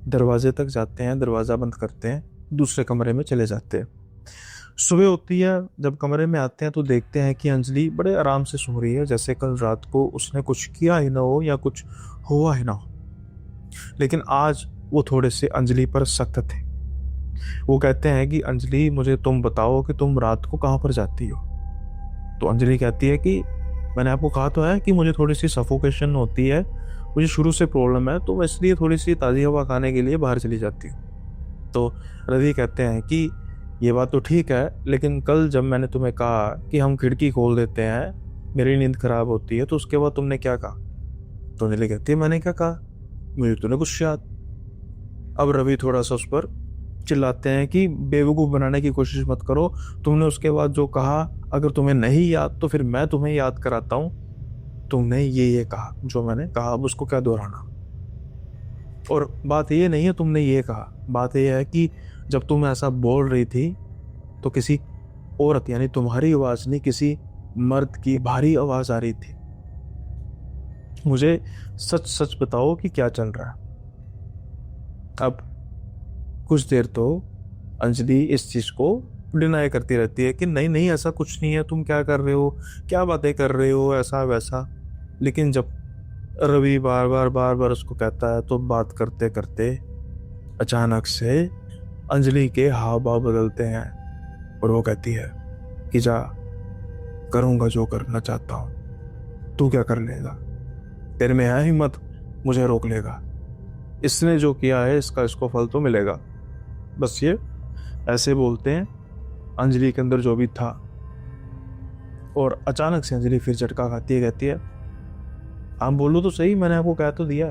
दरवाजे तक जाते हैं, दरवाज़ा बंद करते हैं, दूसरे कमरे में चले जाते हैं। सुबह होती है, जब कमरे में आते हैं तो देखते हैं कि अंजलि बड़े आराम से सो रही है, जैसे कल रात को उसने कुछ किया ही ना हो या कुछ हुआ ही ना हो। लेकिन आज वो थोड़े से अंजलि पर सख्त थे। वो कहते हैं कि अंजलि मुझे तुम बताओ कि तुम रात को कहाँ पर जाती हो। तो अंजलि कहती है कि मैंने आपको कहा तो है कि मुझे थोड़ी सी सफोकेशन होती है, मुझे शुरू से प्रॉब्लम है, तो मैं इसलिए थोड़ी सी ताज़ी हवा खाने के लिए बाहर चली जाती हूँ। तो रवि कहते हैं कि ये बात तो ठीक है, लेकिन कल जब मैंने तुम्हें कहा कि हम खिड़की खोल देते हैं, मेरी नींद खराब होती है, तो उसके बाद तुमने क्या कहा। तो अंजलि कहती है मैंने क्या कहा, मुझे तो नहीं कुछ याद। अब रवि थोड़ा सा उस पर चिल्लाते हैं कि बेवकूफ़ बनाने की कोशिश मत करो, तुमने उसके बाद जो कहा अगर तुम्हें नहीं याद तो फिर मैं तुम्हें याद कराता हूँ। तुमने ये कहा जो मैंने कहा, अब उसको क्या दोहराना। और बात ये नहीं है तुमने ये कहा, बात ये है कि जब तुम ऐसा बोल रही थी तो किसी औरत यानी तुम्हारी आवाज़ नहीं, किसी मर्द की भारी आवाज़ आ रही थी। मुझे सच सच बताओ कि क्या चल रहा है। अब कुछ देर तो अंजलि इस चीज़ को डिनाई करती रहती है कि नहीं नहीं ऐसा कुछ नहीं है, तुम क्या कर रहे हो, क्या बातें कर रहे हो, ऐसा वैसा। लेकिन जब रवि बार बार उसको कहता है तो बात करते करते अचानक से अंजलि के हाव भाव बदलते हैं और वो कहती है कि जा, करूँगा जो करना चाहता हूँ, तू क्या कर लेगा, तेरे में है हिम्मत मुझे रोक लेगा, इसने जो किया है इसका इसको फल तो मिलेगा। बस ये ऐसे बोलते हैं अंजलि के अंदर जो भी था। और अचानक से अंजलि फिर झटका खाती है, कहती है आप बोलो तो सही, मैंने आपको कह तो दिया।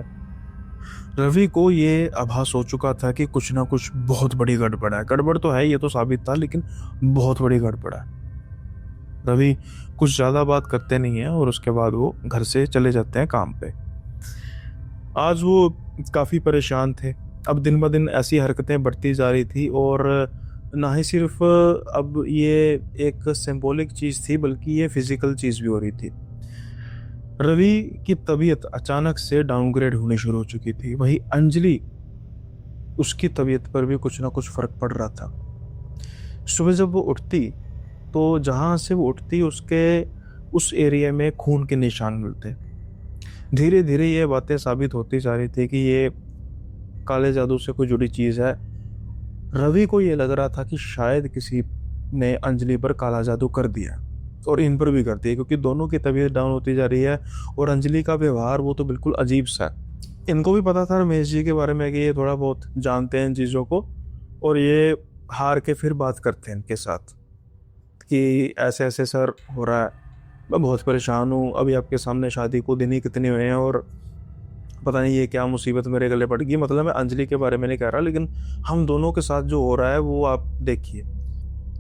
रवि को ये आभास हो चुका था कि कुछ ना कुछ बहुत बड़ी गड़बड़ है। गड़बड़ तो है, ये तो साबित था, लेकिन बहुत बड़ी गड़बड़ है। रवि कुछ ज़्यादा बात करते नहीं है और उसके बाद वो घर से चले जाते हैं काम पे। आज वो काफ़ी परेशान थे। अब दिन ब दिन ऐसी हरकतें बढ़ती जा रही थी और ना ही सिर्फ अब ये एक सिंबॉलिक चीज़ थी बल्कि ये फिजिकल चीज़ भी हो रही थी। रवि की तबीयत अचानक से डाउनग्रेड होनी शुरू हो चुकी थी। वही अंजलि, उसकी तबीयत पर भी कुछ ना कुछ फ़र्क पड़ रहा था। सुबह जब वो उठती तो जहाँ से वो उठती उसके उस एरिया में खून के निशान मिलते। धीरे धीरे ये बातें साबित होती जा रही थी कि ये काले जादू से कोई जुड़ी चीज़ है। रवि को ये लग रहा था कि शायद किसी ने अंजलि पर काला जादू कर दिया और इन पर भी कर दिया, क्योंकि दोनों की तबीयत डाउन होती जा रही है और अंजलि का व्यवहार वो तो बिल्कुल अजीब सा है। इनको भी पता था रमेश जी के बारे में कि ये थोड़ा बहुत जानते हैं इन चीज़ों को, और ये हार के फिर बात करते हैं इनके साथ कि ऐसे ऐसे सर हो रहा है, मैं बहुत परेशान हूँ, अभी आपके सामने शादी को दिन ही कितने हुए हैं और पता नहीं ये क्या मुसीबत मेरे गले पड़ गई। मतलब मैं अंजलि के बारे में नहीं कह रहा, लेकिन हम दोनों के साथ जो हो रहा है वो आप देखिए।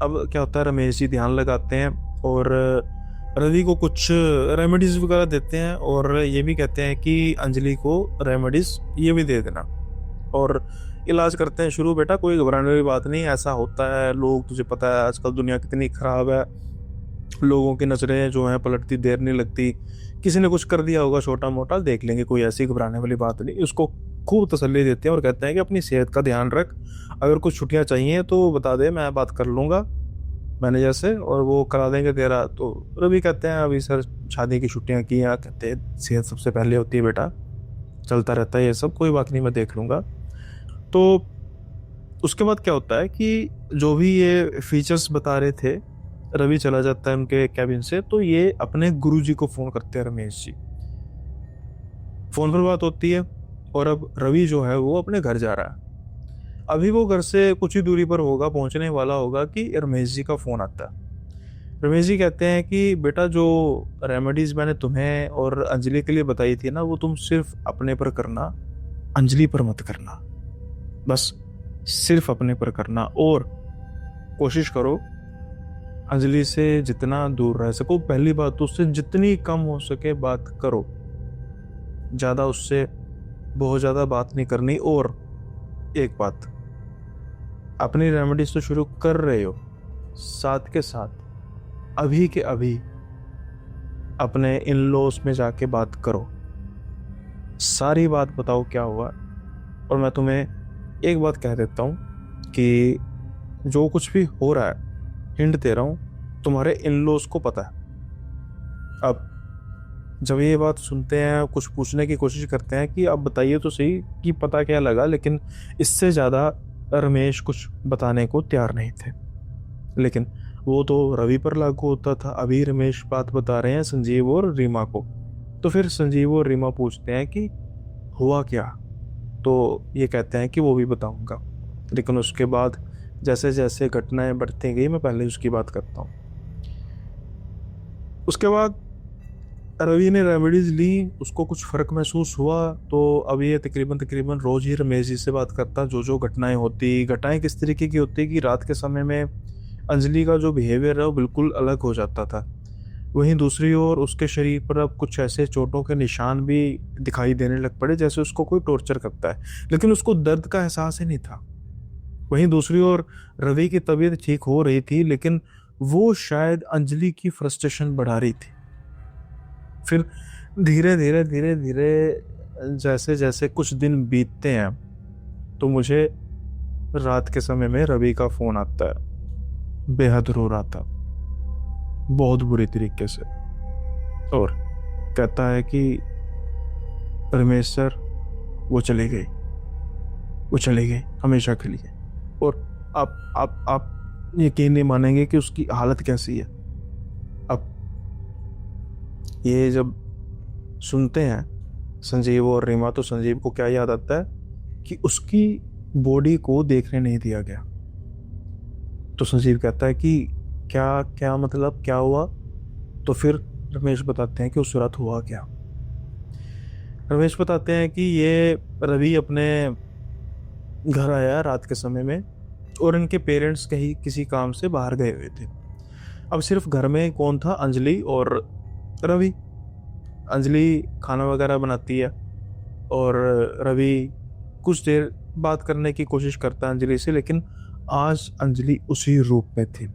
अब क्या होता है, रमेश जी ध्यान लगाते हैं और रवि को कुछ रेमेडीज वगैरह देते हैं, और ये भी कहते हैं कि अंजलि को रेमेडीज ये भी दे देना, और इलाज करते हैं शुरू। बेटा कोई घबराने वाली बात नहीं, ऐसा होता है, लोग, तुझे पता है आजकल दुनिया कितनी खराब है, लोगों की नजरें जो हैं पलटती देर नहीं लगती, किसी ने कुछ कर दिया होगा छोटा मोटा, देख लेंगे, कोई ऐसी घबराने वाली बात नहीं। उसको खूब तसल्ली देते हैं और कहते हैं कि अपनी सेहत का ध्यान रख, अगर कुछ छुट्टियां चाहिए तो बता दे, मैं बात कर लूँगा मैनेजर से और वो करा देंगे तेरा। तो रवि कहते हैं अभी सर शादी की छुट्टियां की हैं, कहते हैं सेहत सबसे पहले होती है बेटा, चलता रहता है ये सब, कोई बात नहीं, मैं देख लूँगा। तो उसके बाद क्या होता है कि जो भी ये फीचर्स बता रहे थे, रवि चला जाता है उनके कैबिन से, तो ये अपने गुरुजी को फोन करते हैं रमेश जी। फोन पर बात होती है और अब रवि जो है वो अपने घर जा रहा है। अभी वो घर से कुछ ही दूरी पर होगा, पहुंचने वाला होगा कि रमेश जी का फोन आता है। रमेश जी कहते हैं कि बेटा जो रेमेडीज मैंने तुम्हें और अंजलि के लिए बताई थी ना, वो तुम सिर्फ अपने पर करना, अंजलि पर मत करना, बस सिर्फ अपने पर करना, और कोशिश करो अंजलि से जितना दूर रह सको। पहली बात तो उससे जितनी कम हो सके बात करो, ज़्यादा उससे बहुत ज़्यादा बात नहीं करनी। और एक बात, अपनी रेमेडीज तो शुरू कर रहे हो, साथ के साथ अभी के अभी अपने इन लॉस में जाके बात करो, सारी बात बताओ क्या हुआ। और मैं तुम्हें एक बात कह देता हूँ कि जो कुछ भी हो रहा है, हिंट दे रहा हूँ, तुम्हारे इन लॉस को पता है। अब जब ये बात सुनते हैं, कुछ पूछने की कोशिश करते हैं कि अब बताइए तो सही कि पता क्या लगा, लेकिन इससे ज़्यादा रमेश कुछ बताने को तैयार नहीं थे। लेकिन वो तो रवि पर लागू होता था, अभी रमेश बात बता रहे हैं संजीव और रीमा को। तो फिर संजीव और रीमा पूछते हैं कि हुआ क्या, तो ये कहते हैं कि वो भी बताऊंगा। लेकिन उसके बाद जैसे जैसे घटनाएं बढ़ती गई, मैं पहले उसकी बात करता हूँ। उसके बाद रवि ने रेमेडीज ली, उसको कुछ फ़र्क महसूस हुआ, तो अब ये तकरीबन तकरीबन रोज़ ही रमेश जी से बात करता। जो जो घटनाएं किस तरीके की होती कि रात के समय में अंजलि का जो बिहेवियर है वो बिल्कुल अलग हो जाता था। वहीं दूसरी ओर उसके शरीर पर अब कुछ ऐसे चोटों के निशान भी दिखाई देने लग पड़े जैसे उसको कोई टॉर्चर करता है, लेकिन उसको दर्द का एहसास ही नहीं था। वहीं दूसरी ओर रवि की तबीयत ठीक हो रही थी, लेकिन वो शायद अंजलि की फ्रस्ट्रेशन बढ़ा रही थी। फिर धीरे धीरे धीरे धीरे जैसे जैसे कुछ दिन बीतते हैं, तो मुझे रात के समय में रवि का फोन आता है, बेहद रो रहा था, बहुत बुरी तरीके से, और कहता है कि रमेश सर वो चले गई हमेशा के लिए। और आप यकीन नहीं मानेंगे कि उसकी हालत कैसी है। अब ये जब सुनते हैं संजीव और रीमा, तो संजीव को क्या याद आता है कि उसकी बॉडी को देखने नहीं दिया गया। तो संजीव कहता है कि क्या क्या मतलब क्या हुआ। तो फिर रमेश बताते हैं कि उस रात हुआ क्या। रमेश बताते हैं कि ये रवि अपने घर आया रात के समय में, और इनके पेरेंट्स कहीं किसी काम से बाहर गए हुए थे। अब सिर्फ घर में कौन था, अंजलि और रवि। अंजलि खाना वगैरह बनाती है और रवि कुछ देर बात करने की कोशिश करता है अंजलि से, लेकिन आज अंजलि उसी रूप में थी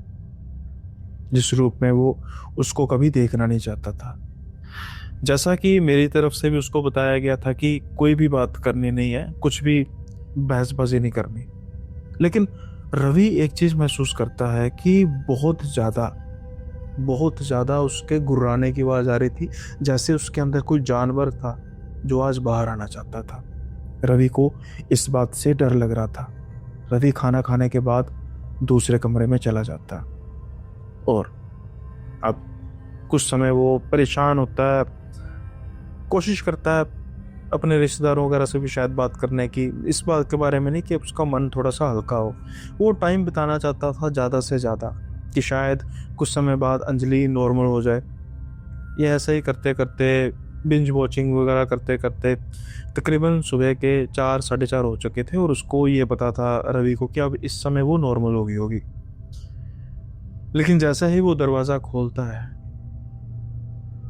जिस रूप में वो उसको कभी देखना नहीं चाहता था। जैसा कि मेरी तरफ से भी उसको बताया गया था कि कोई भी बात करनी नहीं है, कुछ भी बहसबाजी नहीं करनी। लेकिन रवि एक चीज़ महसूस करता है कि बहुत ज़्यादा उसके गुर्राने की आवाज़ आ रही थी, जैसे उसके अंदर कोई जानवर था जो आज बाहर आना चाहता था। रवि को इस बात से डर लग रहा था। रवि खाना खाने के बाद दूसरे कमरे में चला जाता, और अब कुछ समय वो परेशान होता है, कोशिश करता है अपने रिश्तेदारों वगैरह से भी शायद बात करने की, इस बात के बारे में नहीं कि उसका मन थोड़ा सा हल्का हो। वो टाइम बिताना चाहता था ज़्यादा से ज़्यादा, कि शायद कुछ समय बाद अंजलि नॉर्मल हो जाए। ये ऐसे ही करते करते, बिंज वॉचिंग वगैरह करते करते तकरीबन सुबह के 4 साढ़े 4 हो चुके थे, और उसको ये पता था रवि को कि अब इस समय वो नॉर्मल हो गई होगी। लेकिन जैसा ही वो दरवाज़ा खोलता है,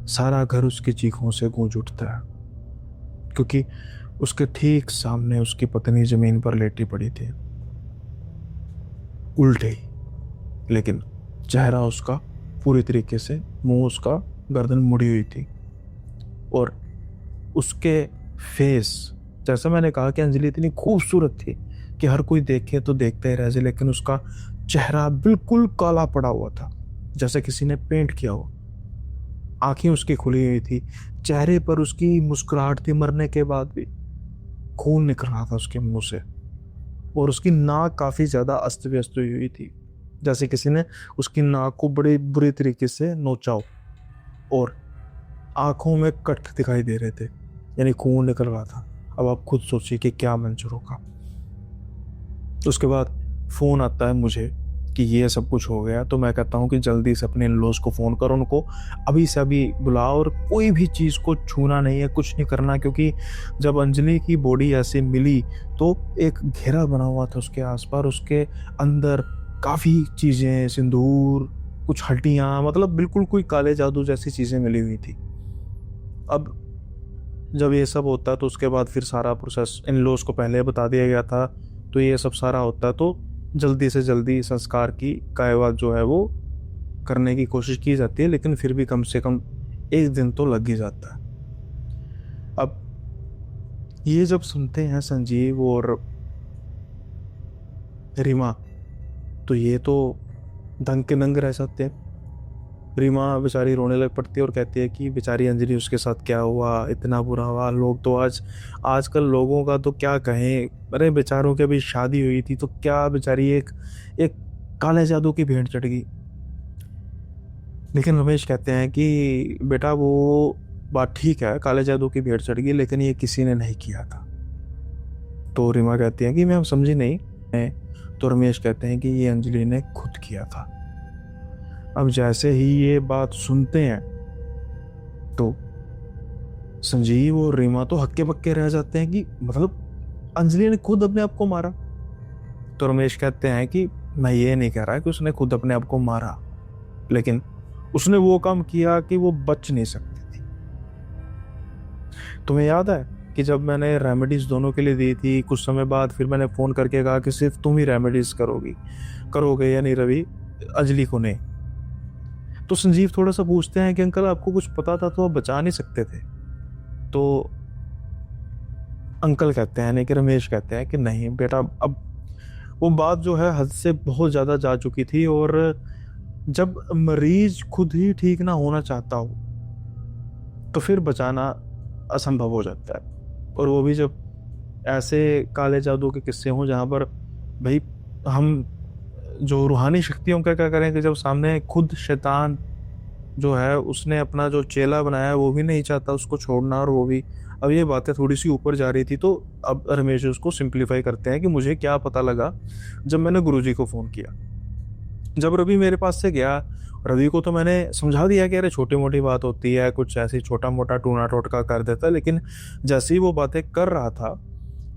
सारा घर उसकी चीखों से गूंज उठता है, क्योंकि उसके ठीक सामने उसकी पत्नी जमीन पर लेटी पड़ी थी, उल्टे ही, लेकिन चेहरा उसका पूरी तरीके से, मुंह उसका, गर्दन मुड़ी हुई थी। और उसके फेस, जैसा मैंने कहा कि अंजलि इतनी खूबसूरत थी कि हर कोई देखे तो देखते ही रह जाए, लेकिन उसका चेहरा बिल्कुल काला पड़ा हुआ था, जैसे किसी ने पेंट किया हो। आंखें उसकी खुली हुई थी, चेहरे पर उसकी मुस्कुराहट थी, मरने के बाद भी खून निकल रहा था उसके मुंह से, और उसकी नाक काफी ज्यादा अस्त व्यस्त हुई हुई थी, जैसे किसी ने उसकी नाक को बड़ी बुरी तरीके से नोचा हो, और आंखों में कट दिखाई दे रहे थे, यानी खून निकल रहा था। अब आप खुद सोचिए कि क्या मंजर होगा। उसके बाद फोन आता है मुझे कि ये सब कुछ हो गया, तो मैं कहता हूँ कि जल्दी से अपने इन-लॉज को फ़ोन करो, उनको अभी से अभी बुलाओ, और कोई भी चीज़ को छूना नहीं है, कुछ नहीं करना, क्योंकि जब अंजलि की बॉडी ऐसे मिली तो एक घेरा बना हुआ था उसके आसपास, उसके अंदर काफ़ी चीज़ें, सिंदूर, कुछ हड्डियाँ, मतलब बिल्कुल कोई काले जादू जैसी चीज़ें मिली हुई थी। अब जब ये सब होता है तो उसके बाद फिर सारा प्रोसेस इन-लॉज को पहले बता दिया गया था, तो ये सब सारा होता है तो जल्दी से जल्दी संस्कार की कार्यवाही जो है वो करने की कोशिश की जाती है, लेकिन फिर भी कम से कम 1 दिन तो लग ही जाता है। अब ये जब सुनते हैं संजीव और रीमा, तो ये तो दंग के दंग रह जाते हैं। रीमा बेचारी रोने लग पड़ती है और कहती है कि बेचारी अंजलि, उसके साथ क्या हुआ, इतना बुरा हुआ। लोग तो आजकल लोगों का तो क्या कहें, अरे बेचारों की अभी शादी हुई थी तो क्या बेचारी एक एक काले जादू की भेंट चढ़ गई। लेकिन रमेश कहते हैं कि बेटा वो बात ठीक है, काले जादू की भेंट चढ़ गई, लेकिन ये किसी ने नहीं किया था। तो रीमा कहती है कि मैं समझी नहीं। तो रमेश कहते हैं कि ये अंजलि ने खुद किया था। अब जैसे ही ये बात सुनते हैं तो संजीव और रीमा तो हक्के बक्के रह जाते हैं कि मतलब अंजलि ने खुद अपने आप को मारा। तो रमेश कहते हैं कि मैं ये नहीं कह रहा कि उसने खुद अपने आप को मारा, लेकिन उसने वो काम किया कि वो बच नहीं सकती थी। तुम्हें याद है कि जब मैंने रेमेडीज दोनों के लिए दी थी, कुछ समय बाद फिर मैंने फोन करके कहा कि सिर्फ तुम ही रेमेडीज करोगे, यानी रवि, अंजलि को नहीं। तो संजीव थोड़ा सा पूछते हैं कि अंकल आपको कुछ पता था तो आप बचा नहीं सकते थे। तो अंकल कहते हैं, नहीं कि रमेश कहते हैं कि नहीं बेटा, अब वो बात जो है हद से बहुत ज़्यादा जा चुकी थी, और जब मरीज खुद ही ठीक ना होना चाहता हो तो फिर बचाना असंभव हो जाता है। और वो भी जब ऐसे काले जादू के किस्से हों जहाँ पर भाई हम जो रूहानी शक्तियों का क्या करें कि जब सामने खुद शैतान जो है उसने अपना जो चेला बनाया वो भी नहीं चाहता उसको छोड़ना, और वो भी अब ये बातें थोड़ी सी ऊपर जा रही थी। तो अब रमेश उसको सिंप्लीफाई करते हैं कि मुझे क्या पता लगा जब मैंने गुरुजी को फ़ोन किया। जब रवि मेरे पास से गया, रवि को तो मैंने समझा दिया कि अरे छोटी मोटी बात होती है, कुछ ऐसी छोटा मोटा टूना टोटका कर देता है, लेकिन जैसे ही वो बातें कर रहा था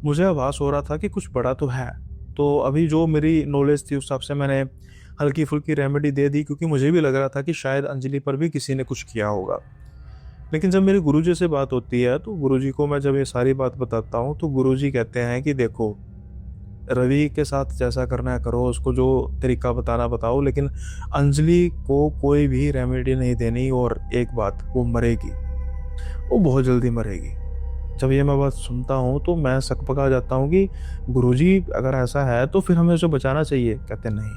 मुझे आभास हो रहा था कि कुछ बड़ा तो है। तो अभी जो मेरी नॉलेज थी उस हिसाब से मैंने हल्की फुल्की रेमेडी दे दी, क्योंकि मुझे भी लग रहा था कि शायद अंजलि पर भी किसी ने कुछ किया होगा। लेकिन जब मेरे गुरुजी से बात होती है तो गुरुजी को मैं जब ये सारी बात बताता हूँ तो गुरुजी कहते हैं कि देखो, रवि के साथ जैसा करना है करो, उसको जो तरीका बताना बताओ, लेकिन अंजलि को कोई भी रेमेडी नहीं देनी। और एक बात, वो मरेगी, वो बहुत जल्दी मरेगी। जब ये मैं बात सुनता हूँ तो मैं सकपका जाता हूँ कि गुरुजी अगर ऐसा है तो फिर हमें उसे बचाना चाहिए। कहते नहीं,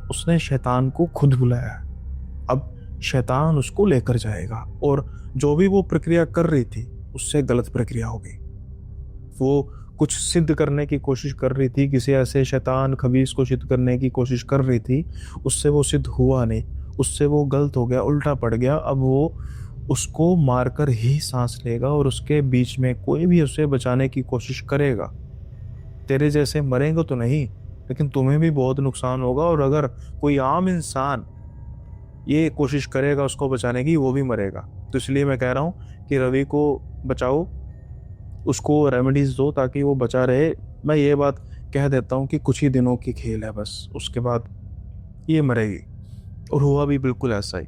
उसने शैतान को खुद बुलाया है, अब शैतान उसको लेकर जाएगा, और जो भी वो प्रक्रिया कर रही थी उससे गलत प्रक्रिया हो गई। वो कुछ सिद्ध करने की कोशिश कर रही थी, किसी ऐसे शैतान खबीस को सिद्ध करने की कोशिश कर रही थी, उससे वो सिद्ध हुआ नहीं, उससे वो गलत हो गया, उल्टा पड़ गया। अब वो उसको मारकर ही सांस लेगा और उसके बीच में कोई भी उसे बचाने की कोशिश करेगा। तेरे जैसे मरेंगे तो नहीं, लेकिन तुम्हें भी बहुत नुकसान होगा। और अगर कोई आम इंसान ये कोशिश करेगा उसको बचाने की, वो भी मरेगा। तो इसलिए मैं कह रहा हूँ कि रवि को बचाओ, उसको रेमेडीज दो ताकि वो बचा रहे। मैं ये बात कह देता हूँ कि कुछ ही दिनों की खेल है बस, उसके बाद ये मरेगी। और हुआ भी बिल्कुल ऐसा ही।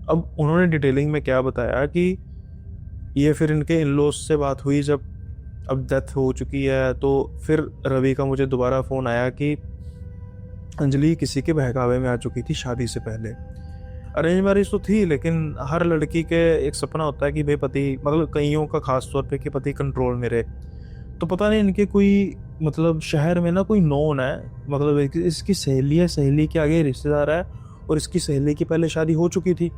अब उन्होंने डिटेलिंग में क्या बताया कि ये फिर इनके इन लॉज से बात हुई जब अब डेथ हो चुकी है, तो फिर रवि का मुझे दोबारा फ़ोन आया कि अंजलि किसी के बहकावे में आ चुकी थी शादी से पहले। अरेंज मैरिज तो थी, लेकिन हर लड़की के एक सपना होता है कि भाई पति, मतलब कईयों का खास तौर पे कि पति कंट्रोल में रहे। तो पता नहीं इनके कोई, मतलब शहर में ना कोई नोन है, मतलब इसकी सहेली है, सहेली के आगे रिश्तेदार है, और इसकी सहेली की पहले शादी हो चुकी थी।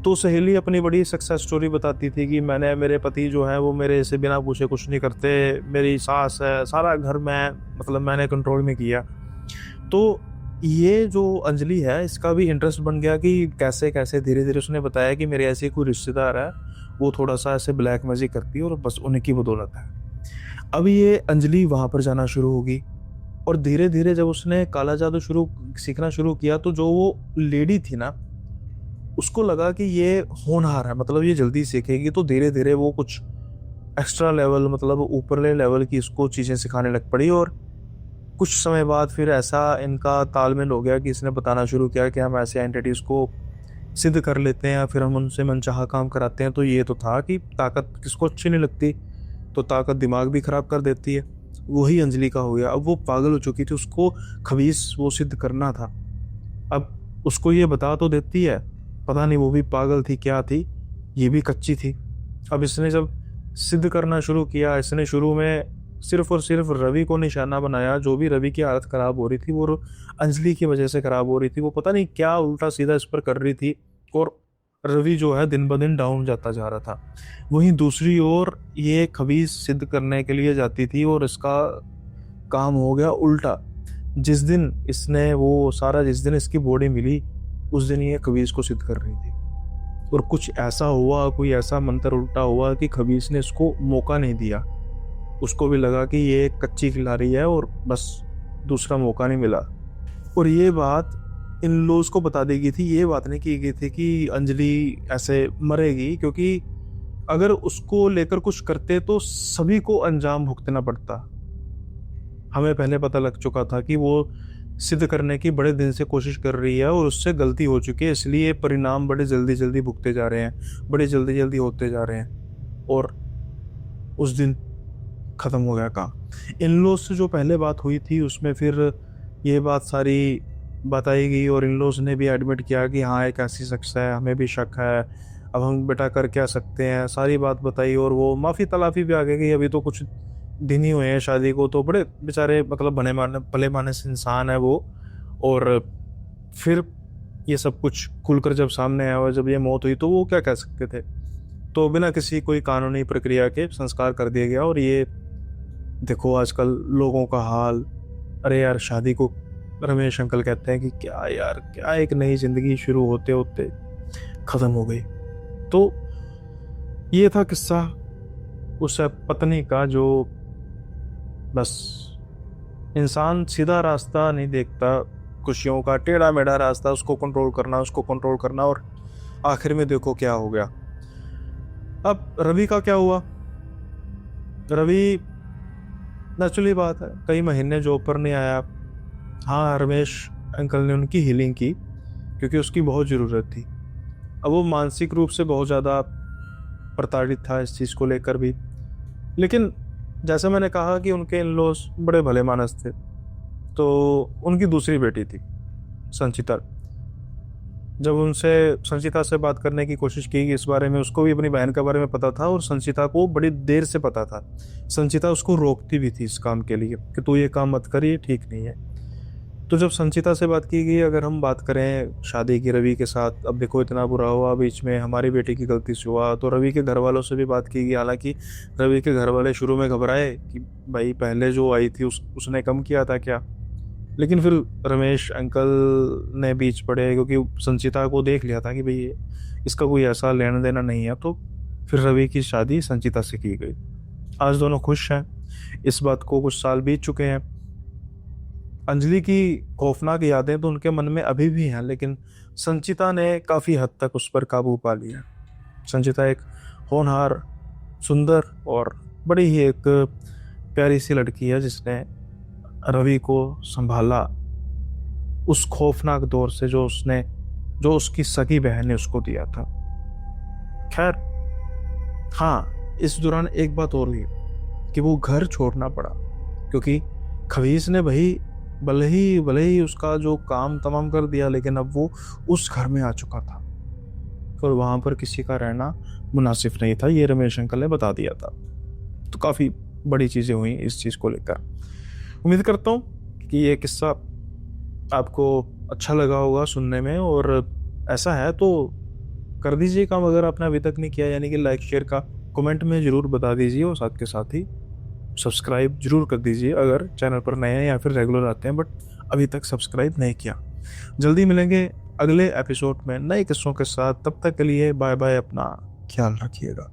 तो सहेली अपनी बड़ी सक्सेस स्टोरी बताती थी कि मैंने, मेरे पति जो है वो मेरे से बिना पूछे कुछ नहीं करते, मेरी सास है, सारा घर मैं, मतलब मैंने कंट्रोल में किया। तो ये जो अंजलि है, इसका भी इंटरेस्ट बन गया कि कैसे कैसे धीरे धीरे उसने बताया कि मेरे ऐसे कोई रिश्तेदार है, वो थोड़ा सा ऐसे ब्लैक मैजिक करती है और बस उन्हीं की बदौलत है। अब ये अंजलि वहां पर जाना शुरू होगी, और धीरे धीरे जब उसने काला जादू सीखना शुरू किया, तो जो वो लेडी थी ना, उसको लगा कि ये होनहार है, मतलब ये जल्दी सीखेगी। तो धीरे धीरे वो कुछ एक्स्ट्रा लेवल, मतलब ऊपरले लेवल की इसको चीज़ें सिखाने लग पड़ी। और कुछ समय बाद फिर ऐसा इनका तालमेल हो गया कि इसने बताना शुरू किया कि हम ऐसे एंटिटीज़ को सिद्ध कर लेते हैं, फिर हम उनसे मनचाहा काम कराते हैं। तो ये तो था कि ताकत किसको अच्छी नहीं लगती, तो ताकत दिमाग भी खराब कर देती है। वही अंजलि का हो गया। अब वो पागल हो चुकी थी, उसको खबीस वो सिद्ध करना था। अब उसको ये बता तो देती है, पता नहीं वो भी पागल थी क्या थी, ये भी कच्ची थी। अब इसने जब सिद्ध करना शुरू किया, इसने शुरू में सिर्फ और सिर्फ रवि को निशाना बनाया। जो भी रवि की हालत खराब हो रही थी, वो अंजलि की वजह से खराब हो रही थी। वो पता नहीं क्या उल्टा सीधा इस पर कर रही थी, और रवि जो है दिन ब दिन डाउन जाता जा रहा था। वहीं दूसरी ओर ये खबीस सिद्ध करने के लिए जाती थी, और इसका काम हो गया उल्टा। जिस दिन इसने वो सारा, जिस दिन इसकी बॉडी मिली, उस दिन ये खबीस को सिद्ध कर रही थी। और कुछ ऐसा हुआ, कोई ऐसा मंत्र उल्टा हुआ कि खबीस ने इसको मौका नहीं दिया। उसको भी लगा कि ये एक कच्ची खिलाड़ी है और बस दूसरा मौका नहीं मिला। और ये बात इन लोग को बता दी गई थी, ये बात नहीं की गई थी कि अंजलि ऐसे मरेगी, क्योंकि अगर उसको लेकर कुछ करते तो सभी को अंजाम भुगतना पड़ता। हमें पहले पता लग चुका था कि वो सिद्ध करने की बड़े दिन से कोशिश कर रही है और उससे गलती हो चुकी है, इसलिए परिणाम बड़े जल्दी जल्दी भुगते जा रहे हैं, बड़े जल्दी जल्दी होते जा रहे हैं। और उस दिन ख़त्म हो गया काम। इन लोग से जो पहले बात हुई थी, उसमें फिर ये बात सारी बताई गई, और इन लोग ने भी एडमिट किया कि हाँ एक ऐसी शख्स है, हमें भी शक है, अब हम बेटा कर क्या सकते हैं, सारी बात बताई। और वो माफ़ी तलाफ़ी भी आ गई। अभी तो कुछ दिन ही हुए हैं शादी को, तो बड़े बेचारे, मतलब भले मानस इंसान है वो। और फिर ये सब कुछ खुलकर जब सामने आया, और जब ये मौत हुई, तो वो क्या कह सकते थे। तो बिना किसी कोई कानूनी प्रक्रिया के संस्कार कर दिया गया। और ये देखो आजकल लोगों का हाल। अरे यार, शादी को रमेश अंकल कहते हैं कि क्या यार, क्या एक नई जिंदगी शुरू होते होते खत्म हो गई। तो ये था किस्सा उस पत्नी का, जो बस इंसान सीधा रास्ता नहीं देखता, खुशियों का टेढ़ा मेढ़ा रास्ता, उसको कंट्रोल करना, और आखिर में देखो क्या हो गया। अब रवि का क्या हुआ। रवि, नेचुरली बात है, कई महीने जॉब पर नहीं आया। हाँ, रमेश अंकल ने उनकी हीलिंग की, क्योंकि उसकी बहुत ज़रूरत थी। अब वो मानसिक रूप से बहुत ज़्यादा प्रताड़ित था इस चीज़ को लेकर भी। लेकिन जैसे मैंने कहा कि उनके इन लॉज बड़े भले मानस थे। तो उनकी दूसरी बेटी थी संचिता। जब उनसे संचिता से बात करने की कोशिश की इस बारे में, उसको भी अपनी बहन के बारे में पता था, और संचिता को बड़ी देर से पता था। संचिता उसको रोकती भी थी इस काम के लिए कि तू ये काम मत कर, ये ठीक नहीं है। तो जब संचिता से बात की गई, अगर हम बात करें शादी की रवि के साथ, अब देखो इतना बुरा हुआ बीच में, हमारी बेटी की गलती से हुआ, तो रवि के घर वालों से भी बात की गई। हालांकि रवि के घर वाले शुरू में घबराए कि भाई पहले जो आई थी उसने कम किया था क्या, लेकिन फिर रमेश अंकल ने बीच पड़े, क्योंकि संचिता को देख लिया था कि भाई इसका कोई ऐसा लेना देना नहीं है, तो फिर रवि की शादी संचिता से की गई। आज दोनों खुश हैं। इस बात को कुछ साल बीत चुके हैं। अंजलि की खौफनाक यादें तो उनके मन में अभी भी हैं, लेकिन संचिता ने काफ़ी हद तक उस पर काबू पा लिया। संचिता एक होनहार, सुंदर और बड़ी ही एक प्यारी सी लड़की है, जिसने रवि को संभाला उस खौफनाक दौर से जो उसकी सगी बहन ने उसको दिया था। खैर, हाँ, इस दौरान एक बात और हुई कि वो घर छोड़ना पड़ा, क्योंकि खबीस ने भले ही उसका जो काम तमाम कर दिया, लेकिन अब वो उस घर में आ चुका था और वहां पर किसी का रहना मुनासिब नहीं था। ये रमेश अंकल ने बता दिया था। तो काफ़ी बड़ी चीज़ें हुई इस चीज़ को लेकर। उम्मीद करता हूँ कि ये किस्सा आपको अच्छा लगा होगा सुनने में, और ऐसा है तो कर दीजिए काम अगर आपने अभी तक नहीं किया, यानी कि लाइक शेयर का कमेंट में ज़रूर बता दीजिए, और साथ के साथ ही सब्सक्राइब जरूर कर दीजिए अगर चैनल पर नए हैं या फिर रेगुलर आते हैं बट अभी तक सब्सक्राइब नहीं किया। जल्दी मिलेंगे अगले एपिसोड में नए किस्सों के साथ। तब तक के लिए बाय बाय, अपना ख्याल रखिएगा।